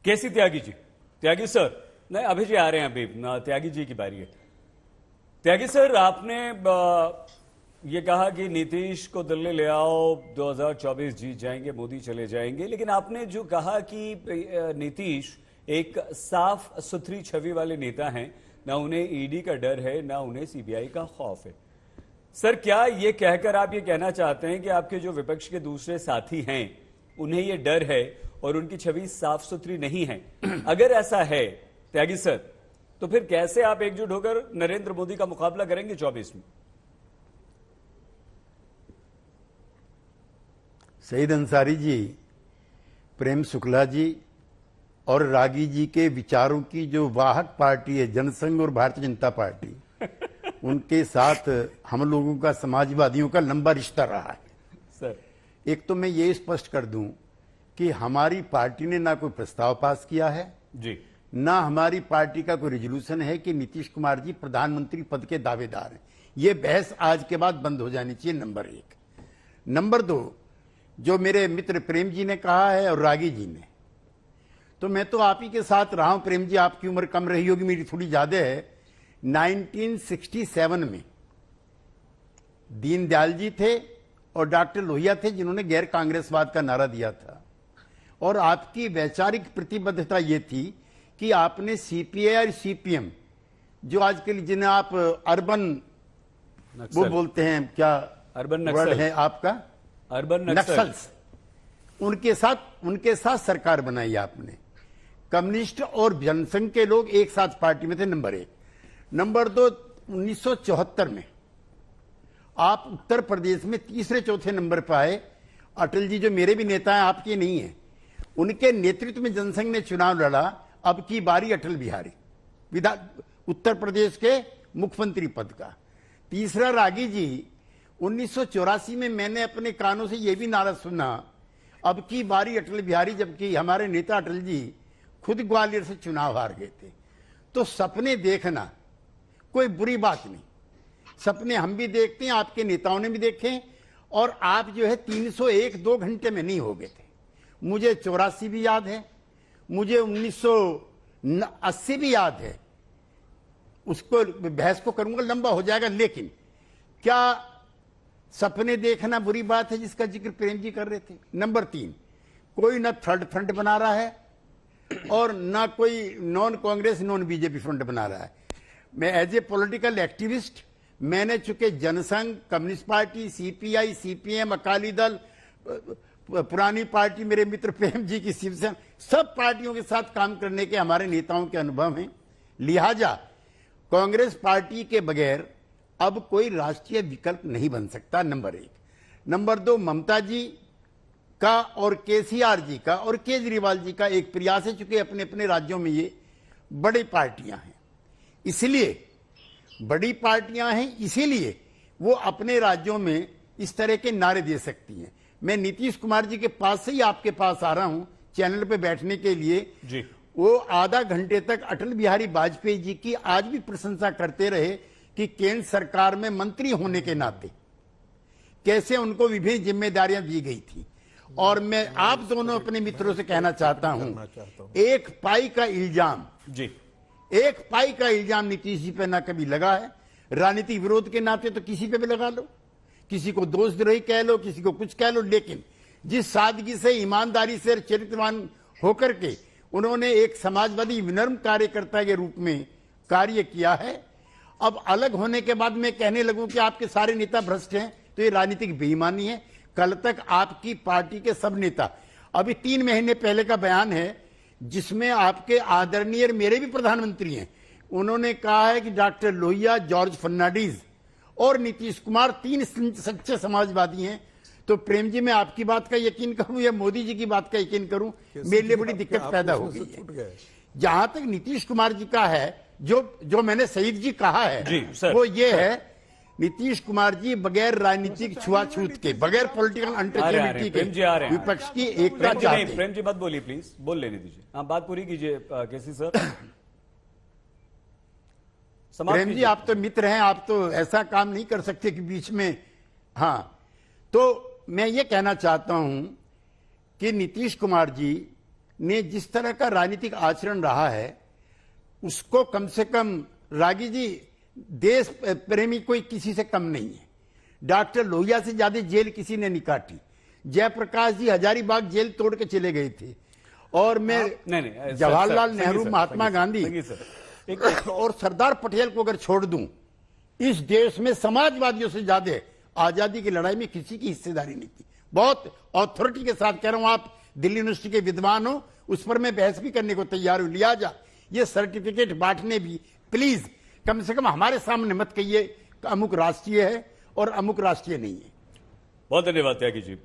केसी त्यागी जी, त्यागी sir, नहीं अभी जी आ रहे हैं, अभी त्यागी जी की बारी है। त्यागी सर, आपने ये कहा कि नीतीश को दिल्ली ले आओ, 2024 जीत जाएंगे, मोदी चले जाएंगे, लेकिन आपने जो कहा कि नीतीश एक साफ सुथरी छवि वाले नेता हैं, ना उन्हें ईडी का डर है, ना उन्हें सीबीआई का खौफ है। सर, क्या ये कहकर आप ये कहना चाहते हैं कि आपके जो विपक्ष के दूसरे साथी हैं उन्हें ये डर है और उनकी छवि साफ सुथरी नहीं है? अगर ऐसा है त्यागी सर, तो फिर कैसे आप एकजुट होकर नरेंद्र मोदी का मुकाबला करेंगे 24 में? सईद अंसारी जी, प्रेम शुक्ला जी और रागी जी के विचारों की जो वाहक पार्टी है जनसंघ और भारतीय जनता पार्टी, उनके साथ हम लोगों का, समाजवादियों का लंबा रिश्ता रहा है। सर, एक तो मैं ये स्पष्ट कर दूं कि हमारी पार्टी ने ना कोई प्रस्ताव पास किया है जी, ना हमारी पार्टी का कोई रेजोल्यूशन है कि नीतीश कुमार जी प्रधानमंत्री पद के दावेदार हैं। ये बहस आज के बाद बंद हो जानी चाहिए, नंबर एक। नंबर दो, जो मेरे मित्र प्रेम जी ने कहा है और रागी जी ने, तो मैं तो आप ही के साथ रहा हूं। प्रेम जी, आपकी उम्र कम रही होगी, मेरी थोड़ी ज्यादा है। 1967 में दीनदयाल जी थे और डॉक्टर लोहिया थे जिन्होंने गैर कांग्रेसवाद का नारा दिया था, और आपकी वैचारिक प्रतिबद्धता यह थी कि आपने सीपीआई और सीपीएम, जो आजकल जिन्हें आप अर्बन वो बोलते हैं, क्या अर्बन वर्ड है आपका, अर्बन नक्सल्स, उनके साथ सरकार बनाई आपने। कम्युनिस्ट और जनसंघ के लोग एक साथ पार्टी में थे, नंबर एक। नंबर दो, 1974 में आप उत्तर प्रदेश में तीसरे चौथे नंबर पर आए। अटल जी, जो मेरे भी नेता हैं, आपके नहीं है, उनके नेतृत्व में जनसंघ ने चुनाव लड़ा। अब की बारी अटल बिहारी, उत्तर प्रदेश के मुख्यमंत्री पद का। तीसरा, रागी जी, 1984 में मैंने अपने कानों से यह भी नारा सुना, अब की बारी अटल बिहारी, जबकि हमारे नेता अटल जी खुद ग्वालियर से चुनाव हार गए थे। तो सपने देखना कोई बुरी बात नहीं, सपने हम भी देखते हैं, आपके नेताओं ने भी देखे, और आप जो है 301-2 घंटे में नहीं हो गए थे। मुझे 84 भी याद है, मुझे 1980 भी याद है। उसको बहस को करूंगा, लंबा हो जाएगा, लेकिन क्या सपने देखना बुरी बात है, जिसका जिक्र प्रेम जी कर रहे थे? नंबर 3, कोई ना थर्ड फ्रंट बना रहा है और ना कोई non Congress non BJP front बना रहा है। मैं एज ए पॉलिटिकल एक्टिविस्ट, मैंने चूंकि Jana Sangh, communist party, CPI, CPM, Akali Dal, पुरानी पार्टी मेरे मित्र प्रेम जी की शिवसेना, सब पार्टियों के साथ काम करने के हमारे नेताओं के अनुभव हैं। लिहाजा कांग्रेस पार्टी के बगैर अब कोई राष्ट्रीय विकल्प नहीं बन सकता, नंबर एक। नंबर दो, ममता जी का और केसीआर जी का और केजरीवाल जी का एक प्रयास है, चूंकि अपने अपने राज्यों में ये बड़ी पार्टियां हैं, इसलिए बड़ी पार्टियां हैं, इसीलिए वो अपने राज्यों में इस तरह के नारे दे सकती हैं। मैं नीतीश कुमार जी के पास से ही आपके पास आ रहा हूं चैनल पे बैठने के लिए जी। वो आधा घंटे तक अटल बिहारी वाजपेयी जी की आज भी प्रशंसा करते रहे कि केंद्र सरकार में मंत्री होने के नाते कैसे उनको विभिन्न जिम्मेदारियां दी गई थी। और मैं आप दोनों अपने मित्रों से कहना चाहता हूं, एक पाई का इल्जाम जी, एक पाई का इल्जाम नीतीश जी पे ना कभी लगा है। राजनीतिक विरोध के नाते तो किसी पे भी लगा लो, किसी को दोषद्रोही कह लो, किसी को कुछ कह लो, लेकिन जिस सादगी से, ईमानदारी से, चरित्रवान होकर के उन्होंने एक समाजवादी विनम्र कार्यकर्ता के रूप में कार्य किया है, अब अलग होने के बाद मैं कहने लगूं कि आपके सारे नेता भ्रष्ट हैं, तो ये राजनीतिक बेईमानी है। कल तक आपकी पार्टी के सब नेता, अभी 3 महीने पहले का बयान है जिसमें आपके आदरणीय मेरे भी प्रधानमंत्री हैं, उन्होंने कहा है कि डॉक्टर लोहिया, जॉर्ज फर्नांडिस और नीतीश कुमार 3 सच्चे समाजवादी हैं। तो प्रेम जी, मैं आपकी बात का यकीन करूं या मोदी जी की बात का यकीन करूं, मेरे लिए बड़ी दिक्कत पैदा हो गई है। जहां तक नीतीश कुमार जी का है, जो मैंने सईद जी कहा है वो ये है, नीतीश कुमार जी बगैर राजनीतिक छुआछूत के, बगैर पॉलिटिकल अनटचेबिलिटी के विपक्ष की एकता चाहते हैं। प्रेम जी मत बोलिए प्लीज, बोल लेने दीजिए, आप बात पूरी कीजिए केसी सर। प्रेम जी, आप तो मित्र हैं, आप तो ऐसा काम नहीं कर सकते कि बीच में। हाँ, तो मैं ये कहना चाहता हूं कि नीतीश कुमार जी ने जिस तरह का राजनीतिक आचरण रहा है, उसको कम से कम रागी जी, देश प्रेमी कोई किसी से कम नहीं है। डॉक्टर लोहिया से ज्यादा जेल किसी ने नहीं काटी। जयप्रकाश जी हजारीबाग जेल तोड़ के चले गए थे। और मैं नहीं, जवाहरलाल सर, नेहरू, सर, महात्मा गांधी और सरदार पटेल को अगर छोड़ दूं, इस देश में समाजवादियों से ज्यादा आजादी की लड़ाई में किसी की हिस्सेदारी नहीं थी। बहुत अथॉरिटी के साथ कह रहा हूं, आप दिल्ली यूनिवर्सिटी के विद्वान हो, उस पर मैं बहस भी करने को तैयार हूं। लिहाजा ये सर्टिफिकेट बांटने भी प्लीज कम से कम हमारे सामने मत कहिए अमुक राष्ट्रीय है और अमुक राष्ट्रीय नहीं है। बहुत धन्यवाद त्यागी जी।